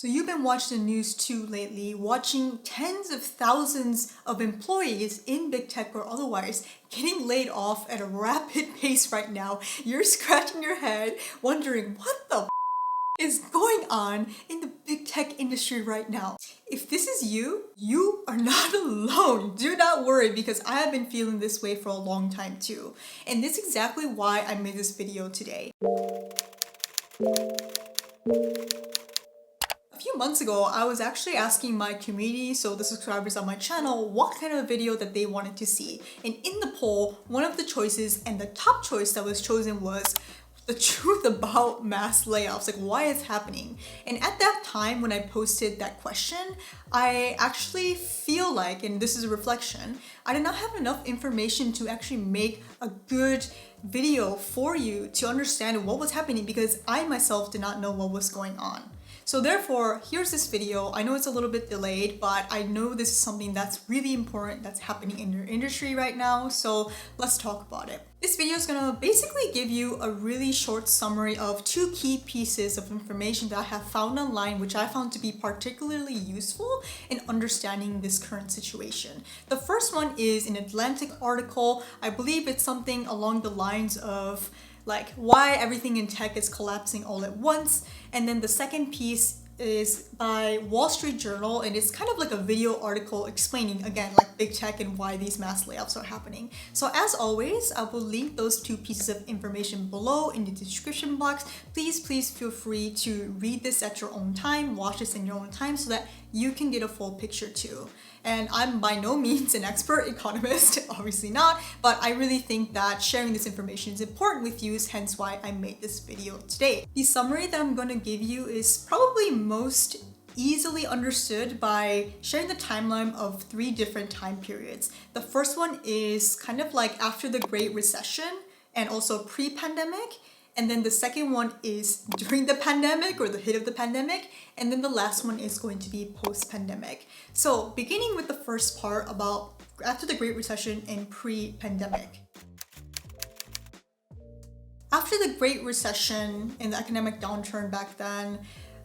So you've been watching the news too lately, watching tens of thousands of employees in big tech or otherwise getting laid off at a rapid pace right now. You're scratching your head, wondering what the is going on in the big tech industry right now. If this is you, you are not alone. Do not worry, because I have been feeling this way for a long time too. And this is exactly why I made this video today. A few months ago, I was actually asking my community, so the subscribers on my channel, what kind of video that they wanted to see. And in the poll, one of the choices and the top choice that was chosen was the truth about mass layoffs, like why it's happening. And at that time when I posted that question, I actually feel like, and this is a reflection, I did not have enough information to actually make a good video for you to understand what was happening, because I myself did not know what was going on. So therefore, here's this video. I know it's a little bit delayed, but I know this is something that's really important that's happening in your industry right now. So let's talk about it. This video is gonna basically give you a really short summary of two key pieces of information that I have found online, which I found to be particularly useful in understanding this current situation. The first one is an Atlantic article. I believe it's something along the lines of like why everything in tech is collapsing all at once. And then the second piece is by Wall Street Journal, and it's kind of like a video article explaining, again, like big tech and why these mass layoffs are happening. So as always, I will link those two pieces of information below in the description box. Please feel free to read this at your own time, watch this in your own time, so that you can get a full picture too. And I'm by no means an expert economist, obviously not, but I really think that sharing this information is important with you, hence why I made this video today. The summary that I'm going to give you is probably most easily understood by sharing the timeline of 3 different time periods. The first one is kind of like after the Great Recession and also pre-pandemic. And then the second one is during the pandemic or the hit of the pandemic. And then the last one is going to be post-pandemic. So beginning with the first part about after the Great Recession and pre-pandemic. After the Great Recession and the economic downturn back then,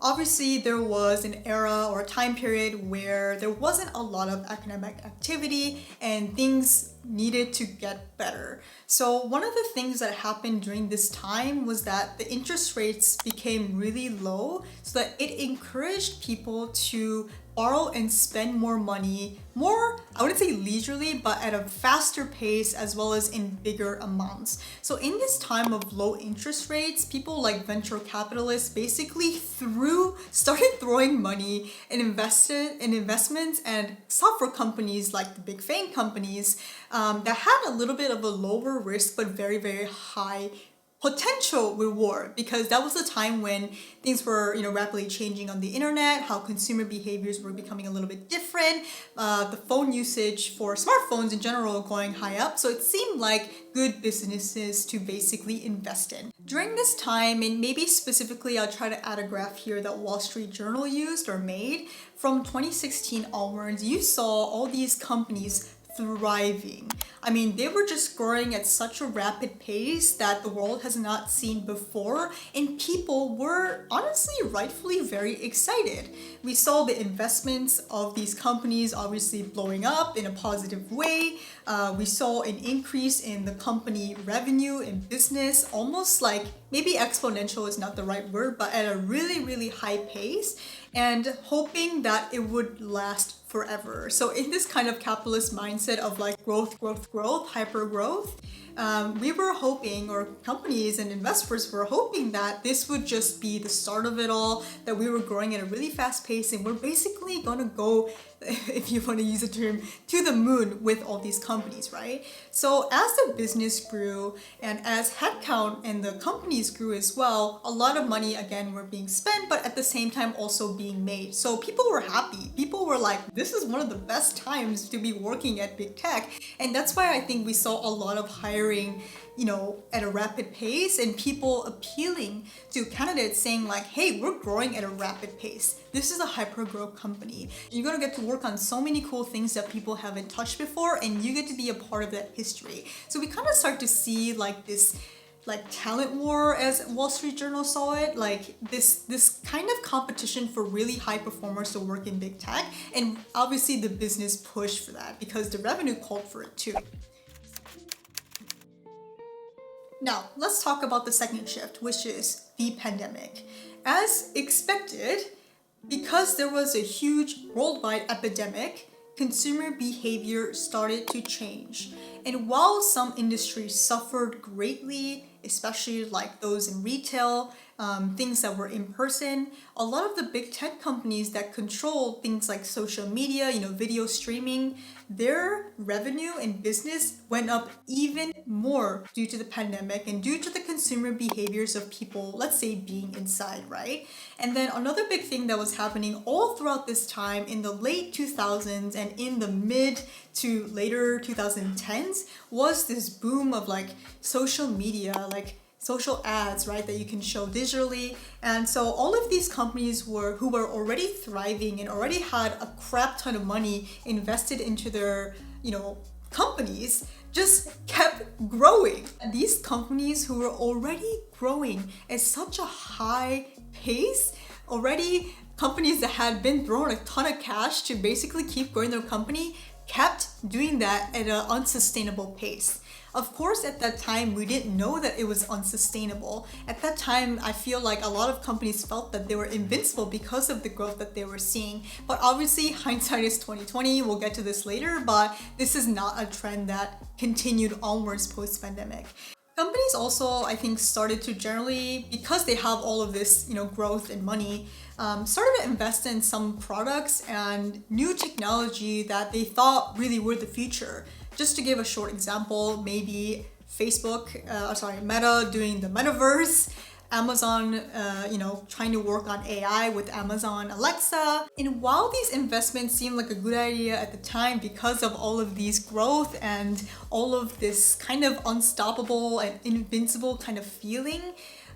obviously there was an era or a time period where there wasn't a lot of economic activity and things needed to get better. So one of the things that happened during this time was that the interest rates became really low, so that it encouraged people to borrow and spend more money, more, I wouldn't say leisurely, but at a faster pace as well as in bigger amounts. So in this time of low interest rates, people like venture capitalists basically started throwing money and invested in investments and software companies like the big FANG companies that had a little bit of a lower risk but very, very high potential reward, because that was the time when things were, rapidly changing on the internet, how consumer behaviors were becoming a little bit different, the phone usage for smartphones in general going high up. So it seemed like good businesses to basically invest in. During this time, and maybe specifically I'll try to add a graph here that Wall Street Journal used or made, from 2016 onwards, you saw all these companies thriving. I mean, they were just growing at such a rapid pace that the world has not seen before, and people were honestly rightfully very excited. We saw the investments of these companies obviously blowing up in a positive way. We saw an increase in the company revenue and business, almost like, maybe exponential is not the right word, but at a really, really high pace, and hoping that it would last forever. So in this kind of capitalist mindset of like growth, hyper growth, we were hoping, or companies and investors were hoping, that this would just be the start of it all, that we were growing at a really fast pace and we're basically gonna go, if you want to use a term, to the moon with all these companies, right? So as the business grew and as headcount and the companies grew as well, a lot of money again were being spent, but at the same time also being made. So people were happy. People were like, this is one of the best times to be working at big tech. And that's why I think we saw a lot of hiring, at a rapid pace, and people appealing to candidates saying like, hey, we're growing at a rapid pace. This is a hyper growth company. You're gonna get to work on so many cool things that people haven't touched before, and you get to be a part of that history. So we kind of start to see like this like talent war, as Wall Street Journal saw it, like this kind of competition for really high performers to work in big tech. And obviously the business pushed for that because the revenue called for it too. Now, let's talk about the second shift, which is the pandemic. As expected, because there was a huge worldwide epidemic, consumer behavior started to change. And while some industries suffered greatly, especially like those in retail, things that were in person, a lot of the big tech companies that control things like social media, video streaming, their revenue and business went up even more due to the pandemic and due to the consumer behaviors of people, let's say, being inside, right? And then another big thing that was happening all throughout this time in the late 2000s and in the mid to later 2010s was this boom of like social media, like social ads, right, that you can show digitally. And so all of these companies who were already thriving and already had a crap ton of money invested into their, companies just kept growing. And these companies who were already growing at such a high pace, already companies that had been thrown a ton of cash to basically keep growing their company, kept doing that at an unsustainable pace. Of course, at that time, we didn't know that it was unsustainable. At that time, I feel like a lot of companies felt that they were invincible because of the growth that they were seeing. But obviously, hindsight is 2020. We'll get to this later, but this is not a trend that continued onwards post-pandemic. Companies also, I think, started to generally, because they have all of this, growth and money, started to invest in some products and new technology that they thought really were the future. Just to give a short example, maybe Meta doing the metaverse, Amazon, trying to work on AI with Amazon Alexa. And while these investments seemed like a good idea at the time because of all of these growth and all of this kind of unstoppable and invincible kind of feeling,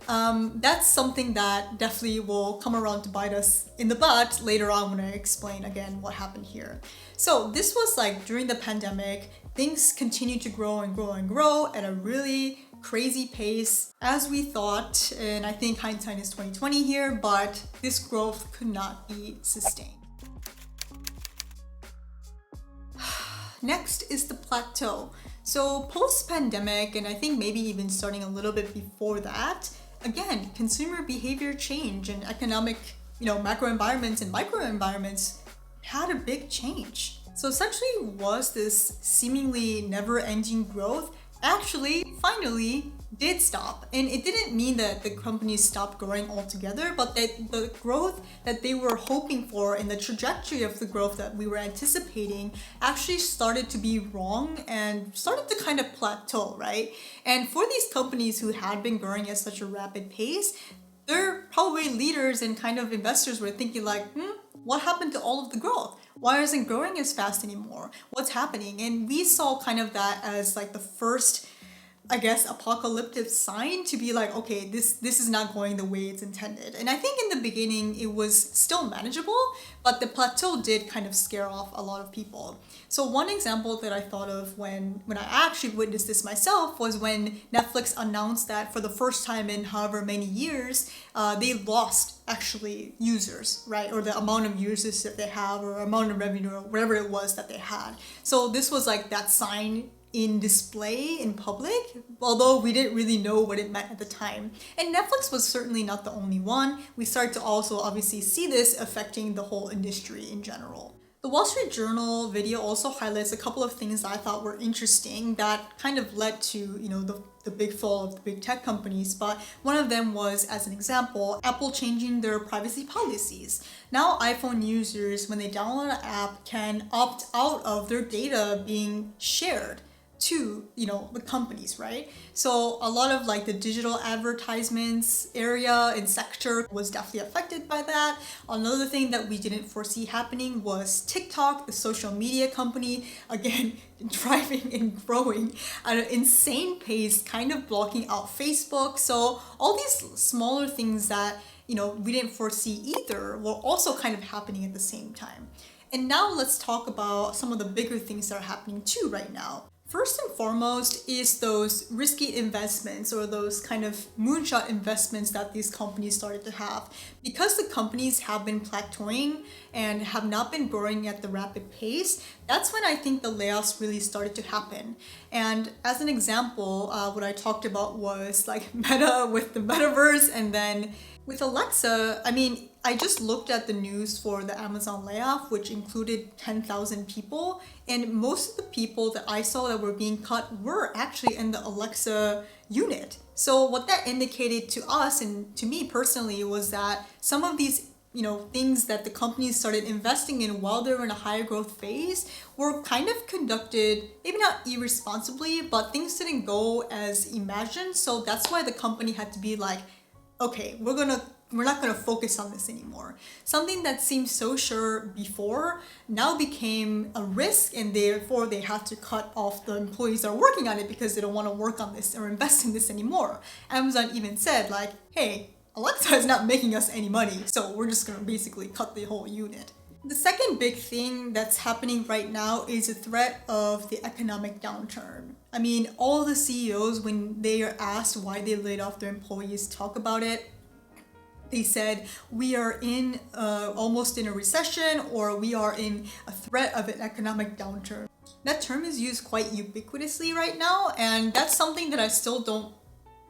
that's something that definitely will come around to bite us in the butt later on when I explain again what happened here. So this was like during the pandemic, things continued to grow and grow and grow at a really crazy pace as we thought, and I think hindsight is 2020 here, but this growth could not be sustained. Next is the plateau. So post-pandemic, and I think maybe even starting a little bit before that, again, consumer behavior change and economic, macro environments and micro environments had a big change. So essentially, was this seemingly never-ending growth actually finally did stop. And it didn't mean that the companies stopped growing altogether, but that the growth that they were hoping for and the trajectory of the growth that we were anticipating actually started to be wrong and started to kind of plateau, right? And for these companies who had been growing at such a rapid pace, their probably leaders and kind of investors were thinking like, what happened to all of the growth? Why isn't growing as fast anymore? What's happening? And we saw kind of that as like the first, I guess, apocalyptic sign to be like, okay, this is not going the way it's intended. And I think in the beginning it was still manageable, but the plateau did kind of scare off a lot of people. So one example that I thought of when I actually witnessed this myself was when Netflix announced that for the first time in however many years, they lost actually users, right? Or the amount of users that they have or amount of revenue or whatever it was that they had. So this was like that sign in display in public, although we didn't really know what it meant at the time. And Netflix was certainly not the only one. We started to also obviously see this affecting the whole industry in general. The Wall Street Journal video also highlights a couple of things that I thought were interesting that kind of led to, the big fall of the big tech companies. But one of them was, as an example, Apple changing their privacy policies. Now iPhone users, when they download an app, can opt out of their data being shared to the companies, right? So a lot of like the digital advertisements area and sector was definitely affected by that. Another thing that we didn't foresee happening was TikTok, the social media company, again thriving and growing at an insane pace, kind of blocking out Facebook. So all these smaller things that we didn't foresee either were also kind of happening at the same time. And now let's talk about some of the bigger things that are happening too right now. First and foremost is those risky investments or those kind of moonshot investments that these companies started to have. Because the companies have been plateauing and have not been growing at the rapid pace, that's when I think the layoffs really started to happen. And as an example, what I talked about was like Meta with the metaverse, and then with Alexa, I mean, I just looked at the news for the Amazon layoff, which included 10,000 people, and most of the people that I saw that were being cut were actually in the Alexa unit. So what that indicated to us and to me personally was that some of these things that the companies started investing in while they were in a higher growth phase were kind of conducted, maybe not irresponsibly, but things didn't go as imagined. So that's why the company had to be like, okay, we're not gonna focus on this anymore. Something that seemed so sure before now became a risk, and therefore they had to cut off the employees that are working on it because they don't want to work on this or invest in this anymore. Amazon even said like, hey, Alexa is not making us any money, so we're just gonna basically cut the whole unit. The second big thing that's happening right now is a threat of the economic downturn. I mean, all the CEOs, when they are asked why they laid off their employees, talk about it. They said, we are in almost in a recession, or we are in a threat of an economic downturn. That term is used quite ubiquitously right now, and that's something that I still don't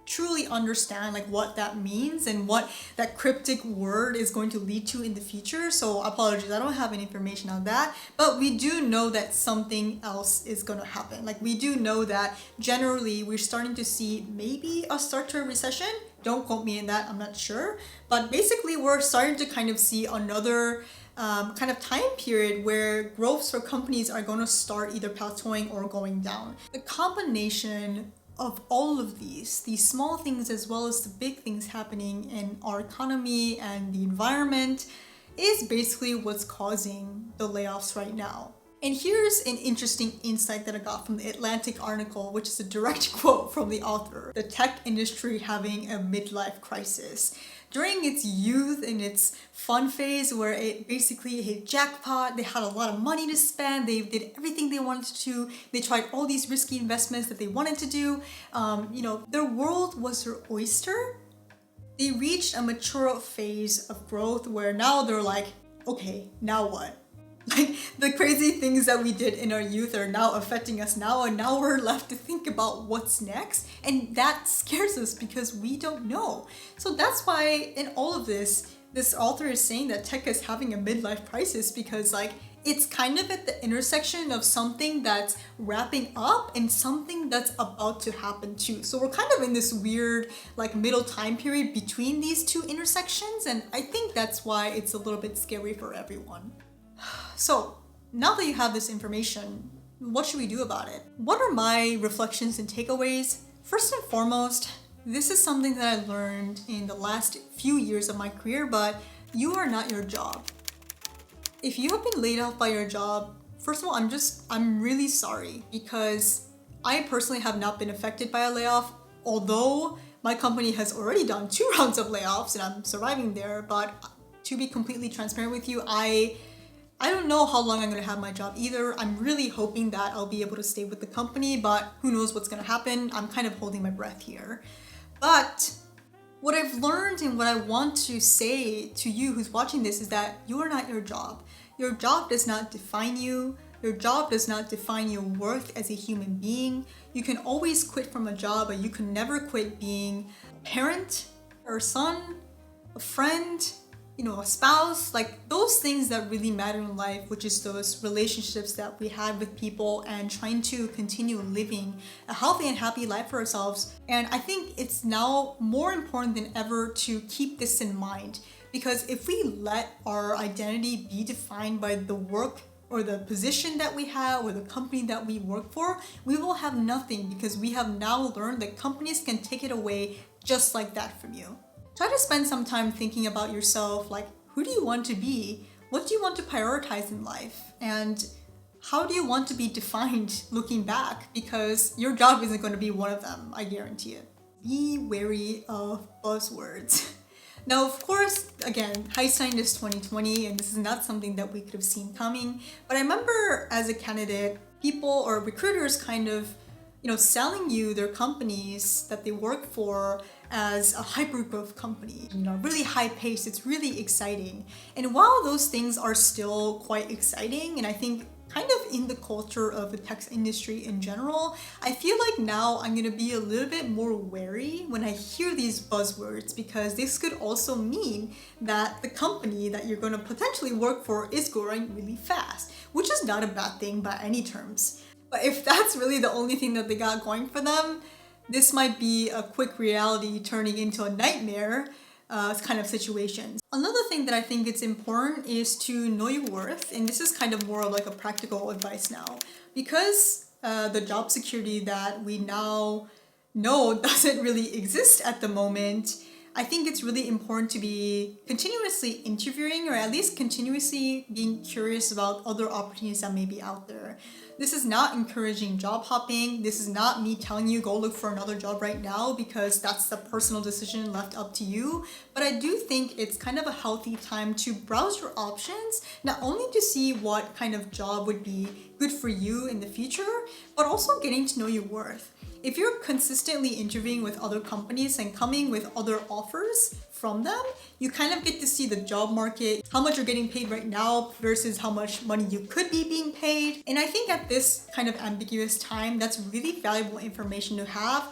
truly understand like what that means and what that cryptic word is going to lead to in the future. So apologies, I don't have any information on that, but we do know that something else is going to happen. Like we do know that generally we're starting to see maybe a start to a recession. Don't quote me in that, I'm not sure, but basically we're starting to kind of see another kind of time period where growths for companies are going to start either plateauing or going down. The combination of all of these small things as well as the big things happening in our economy and the environment is basically what's causing the layoffs right now. And here's an interesting insight that I got from the Atlantic article, which is a direct quote from the author. The tech industry having a midlife crisis. During its youth and its fun phase where it basically hit jackpot, they had a lot of money to spend, they did everything they wanted to, they tried all these risky investments that they wanted to do. Their world was their oyster. They reached a mature phase of growth where now they're like, okay, now what? Like the crazy things that we did in our youth are now affecting us now, and now we're left to think about what's next, and that scares us because we don't know. So that's why in all of this author is saying that tech is having a midlife crisis, because like it's kind of at the intersection of something that's wrapping up and something that's about to happen too. So we're kind of in this weird like middle time period between these two intersections, and I think that's why it's a little bit scary for everyone. So now that you have this information, what should we do about it? What are my reflections and takeaways? First and foremost, this is something that I learned in the last few years of my career, but you are not your job. If you have been laid off by your job, first of all, I'm really sorry, because I personally have not been affected by a layoff, although my company has already done 2 rounds of layoffs and I'm surviving there. But to be completely transparent with you, I don't know how long I'm going to have my job either. I'm really hoping that I'll be able to stay with the company, but who knows what's going to happen. I'm kind of holding my breath here. But what I've learned and what I want to say to you who's watching this is that you are not your job. Your job does not define you. Your job does not define your worth as a human being. You can always quit from a job, but you can never quit being a parent or a son, a friend, a spouse, like those things that really matter in life, which is those relationships that we have with people and trying to continue living a healthy and happy life for ourselves. And I think it's now more important than ever to keep this in mind, because if we let our identity be defined by the work or the position that we have or the company that we work for, we will have nothing, because we have now learned that companies can take it away just like that from you. Try to spend some time thinking about yourself, like who do you want to be? What do you want to prioritize in life? And how do you want to be defined looking back? Because your job isn't going to be one of them, I guarantee it. Be wary of buzzwords. Now, of course, again, hindsight is 2020, and this is not something that we could have seen coming. But I remember as a candidate, people or recruiters kind of, selling you their companies that they work for as a hyper-growth company. Really high pace, it's really exciting. And while those things are still quite exciting, and I think kind of in the culture of the tech industry in general, I feel like now I'm gonna be a little bit more wary when I hear these buzzwords, because this could also mean that the company that you're gonna potentially work for is growing really fast, which is not a bad thing by any terms. But if that's really the only thing that they got going for them, this might be a quick reality turning into a nightmare kind of situation. Another thing that I think it's important is to know your worth, and this is kind of more of like a practical advice now, because the job security that we now know doesn't really exist at the moment. I think it's really important to be continuously interviewing, or at least continuously being curious about other opportunities that may be out there. This is not encouraging job hopping. This is not me telling you go look for another job right now, because that's the personal decision left up to you. But I do think it's kind of a healthy time to browse your options, not only to see what kind of job would be good for you in the future, but also getting to know your worth. If you're consistently interviewing with other companies and coming with other offers from them, you kind of get to see the job market, how much you're getting paid right now versus how much money you could be being paid. And I think at this kind of ambiguous time, that's really valuable information to have.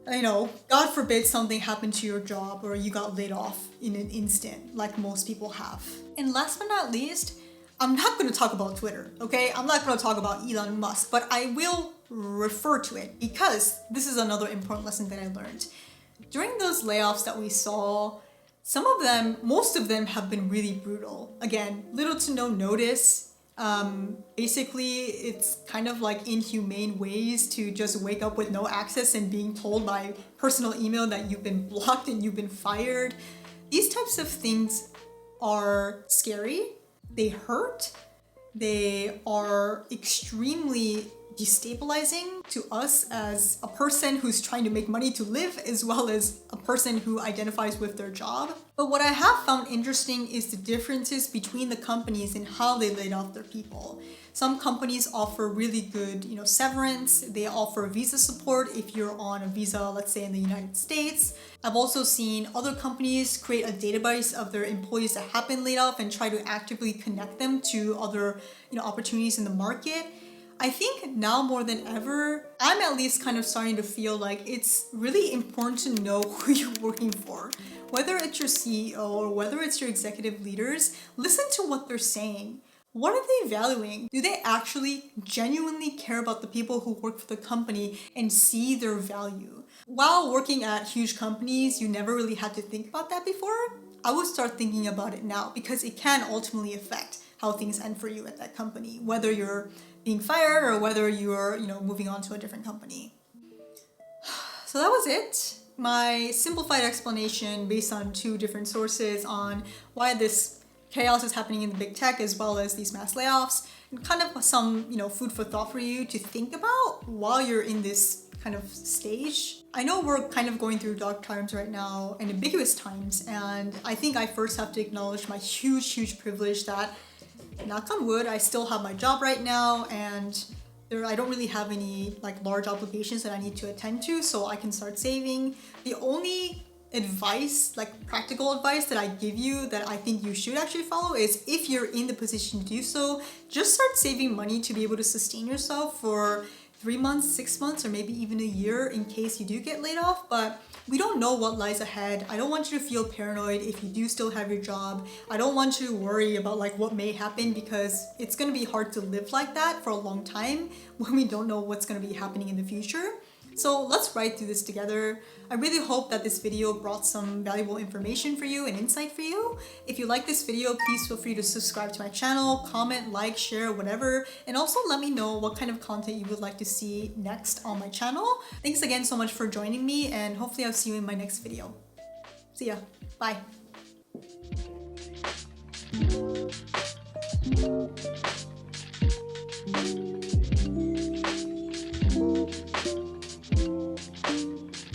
God forbid something happened to your job or you got laid off in an instant, like most people have. And last but not least, I'm not going to talk about Twitter, okay? I'm not going to talk about Elon Musk, but I will refer to it because this is another important lesson that I learned. During those layoffs that we saw, most of them have been really brutal. Again, little to no notice. Basically, it's kind of like inhumane ways to just wake up with no access and being told by personal email that you've been blocked and you've been fired. These types of things are scary. They hurt. They are extremely destabilizing to us as a person who's trying to make money to live, as well as a person who identifies with their job. But what I have found interesting is the differences between the companies and how they laid off their people. Some companies offer really good, severance. They offer visa support if you're on a visa, let's say in the United States. I've also seen other companies create a database of their employees that have been laid off and try to actively connect them to other, opportunities in the market. I think now more than ever, I'm at least kind of starting to feel like it's really important to know who you're working for. Whether it's your CEO or whether it's your executive leaders, listen to what they're saying. What are they valuing? Do they actually genuinely care about the people who work for the company and see their value? While working at huge companies, you never really had to think about that before. I would start thinking about it now, because it can ultimately affect how things end for you at that company, whether you're being fired or whether you're, moving on to a different company. So that was it. My simplified explanation based on 2 different sources on why this chaos is happening in the big tech, as well as these mass layoffs, and kind of some, food for thought for you to think about while you're in this kind of stage. I know we're kind of going through dark times right now and ambiguous times, and I think I first have to acknowledge my huge privilege that, knock on wood, I still have my job right now, and I don't really have any large obligations that I need to attend to, so I can start saving. The only advice, practical advice that I give you that I think you should actually follow is, if you're in the position to do so, just start saving money to be able to sustain yourself for 3 months, 6 months, or maybe even a year in case you do get laid off. But we don't know what lies ahead. I don't want you to feel paranoid if you do still have your job. I don't want you to worry about what may happen, because it's going to be hard to live like that for a long time when we don't know what's going to be happening in the future. So let's ride through this together. I really hope that this video brought some valuable information for you and insight for you. If you like this video, please feel free to subscribe to my channel, comment, like, share, whatever. And also let me know what kind of content you would like to see next on my channel. Thanks again so much for joining me, and hopefully I'll see you in my next video. See ya. Bye.